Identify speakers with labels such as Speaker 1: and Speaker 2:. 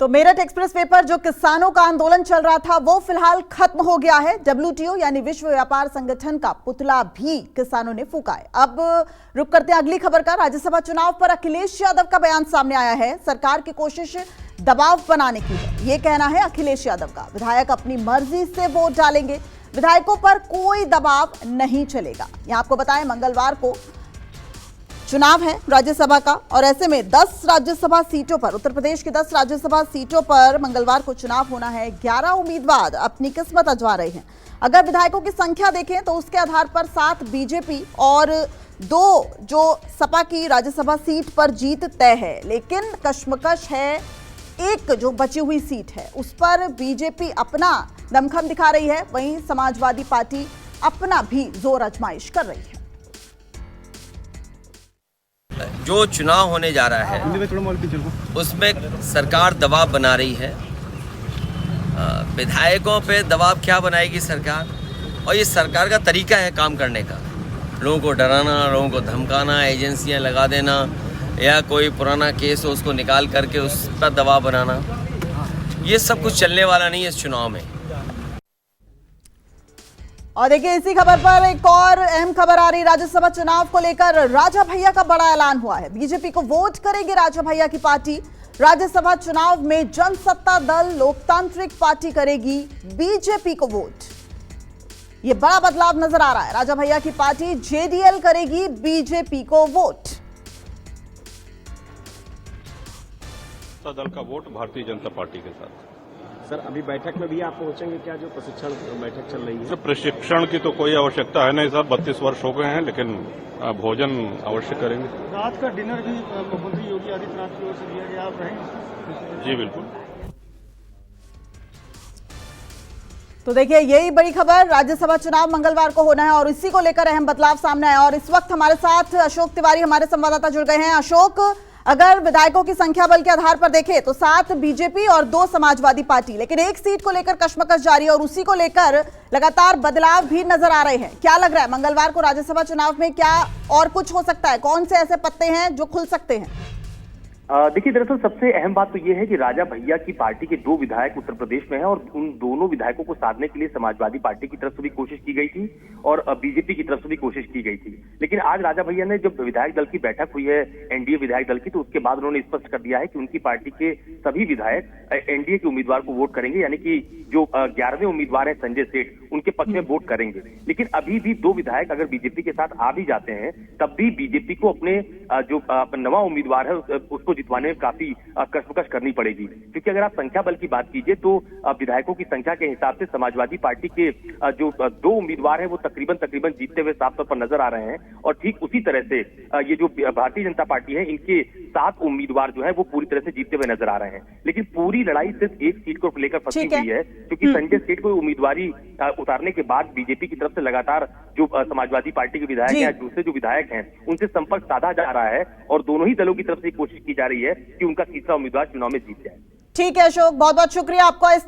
Speaker 1: तो Meerut express way पर जो किसानों का आंदोलन चल रहा था वो फिलहाल खत्म हो गया है। WTO यानी विश्व व्यापार संगठन का पुतला भी किसानों ने फूंका है। अब रुक करते हैं अगली खबर का। राज्यसभा चुनाव पर अखिलेश यादव का बयान सामने आया है। सरकार की कोशिश दबाव बनाने की है, ये कहना है अखिलेश यादव का। विधायक अपनी मर्जी से वोट डालेंगे, विधायकों पर कोई दबाव नहीं चलेगा। यहां आपको बताएं, मंगलवार को चुनाव है राज्यसभा का और ऐसे में 10 राज्यसभा सीटों पर, उत्तर प्रदेश की 10 राज्यसभा सीटों पर मंगलवार को चुनाव होना है। 11 उम्मीदवार अपनी किस्मत आजमा रहे हैं। अगर विधायकों की संख्या देखें तो उसके आधार पर 7 बीजेपी और 2 जो सपा की राज्यसभा सीट पर जीत तय है। लेकिन कश्मकश है, एक जो बची हुई सीट है उस पर बीजेपी अपना दमखम दिखा रही है, वहीं समाजवादी पार्टी अपना भी जोर आजमाइश कर रही है।
Speaker 2: जो चुनाव होने जा रहा है उसमें सरकार दबाव बना रही है। विधायकों पे दबाव क्या बनाएगी सरकार, और ये सरकार का तरीका है काम करने का। लोगों को डराना, लोगों को धमकाना, एजेंसियां लगा देना, या कोई पुराना केस हो उसको निकाल करके उस पर दबाव बनाना, ये सब कुछ चलने वाला नहीं है इस चुनाव में।
Speaker 1: और देखिए, इसी खबर पर एक और अहम खबर आ रही। राज्यसभा चुनाव को लेकर राजा भैया का बड़ा ऐलान हुआ है। बीजेपी को वोट करेगी राजा भैया की पार्टी। राज्यसभा चुनाव में जनसत्ता दल लोकतांत्रिक पार्टी करेगी बीजेपी को वोट। यह बड़ा बदलाव नजर आ रहा है। राजा भैया की पार्टी JDL करेगी बीजेपी को वोट।
Speaker 3: दल का वोट भारतीय जनता पार्टी के साथ।
Speaker 4: सर, अभी बैठक में भी आप पहुंचेंगे क्या, जो प्रशिक्षण बैठक चल रही है?
Speaker 3: सर, प्रशिक्षण की तो कोई आवश्यकता है नहीं सर, 32 वर्ष हो गए हैं, लेकिन भोजन अवश्य करेंगे।
Speaker 5: रात का डिनर भी मुख्यमंत्री योगी आदित्यनाथ की ओर से दिया गया, आप रहेंगे?
Speaker 3: जी बिल्कुल।
Speaker 1: तो देखिए, यही बड़ी खबर। राज्यसभा चुनाव मंगलवार को होना है और इसी को लेकर अहम बदलाव सामने आया। और इस वक्त हमारे साथ अशोक तिवारी, हमारे संवाददाता, जुड़ गए हैं। अशोक, अगर विधायकों की संख्या बल के आधार पर देखें तो 7 बीजेपी और 2 समाजवादी पार्टी, लेकिन एक सीट को लेकर कश्मकश जारी है और उसी को लेकर लगातार बदलाव भी नजर आ रहे हैं। क्या लग रहा है, मंगलवार को राज्यसभा चुनाव में क्या और कुछ हो सकता है? कौन से ऐसे पत्ते हैं जो खुल सकते हैं?
Speaker 6: देखिए, दरअसल सबसे अहम बात तो ये है कि राजा भैया की पार्टी के 2 विधायक उत्तर प्रदेश में हैं और उन दोनों विधायकों को साधने के लिए समाजवादी पार्टी की तरफ से भी कोशिश की गई थी और बीजेपी की तरफ से भी कोशिश की गई थी। लेकिन आज राजा भैया ने, जब विधायक दल की बैठक हुई है एनडीए विधायक दल की, तो उसके बाद उन्होंने स्पष्ट कर दिया है कि उनकी पार्टी के सभी विधायक एनडीए के उम्मीदवार को वोट करेंगे, यानी कि जो 11वें उम्मीदवार है संजय सेठ, उनके पक्ष में वोट करेंगे। लेकिन अभी भी 2 विधायक अगर बीजेपी के साथ आ भी जाते हैं तब भी बीजेपी को अपने जो नवा उम्मीदवार है उसको जितवाने में काफी कश्मकश करनी पड़ेगी। क्योंकि अगर आप संख्या बल की बात कीजिए तो विधायकों की संख्या के हिसाब से समाजवादी पार्टी के जो 2 उम्मीदवार हैं वो तकरीबन जीतते हुए साफ तौर पर नजर आ रहे हैं। और ठीक उसी तरह से ये जो भारतीय जनता पार्टी है, इनके 7 उम्मीदवार जो है वो पूरी तरह से जीतते हुए नजर आ रहे हैं। लेकिन पूरी लड़ाई सिर्फ एक सीट को लेकर फंसी हुई है, क्योंकि संजय सेठ को उम्मीदवारी उतारने के बाद बीजेपी की तरफ से लगातार जो समाजवादी पार्टी के विधायक हैं, दूसरे जो विधायक हैं, उनसे संपर्क साधा जा रहा है और दोनों ही दलों की तरफ से कोशिश की जा रही है कि उनका तीसरा उम्मीदवार चुनाव में जीत जाए।
Speaker 1: ठीक है अशोक, बहुत बहुत शुक्रिया आपका इस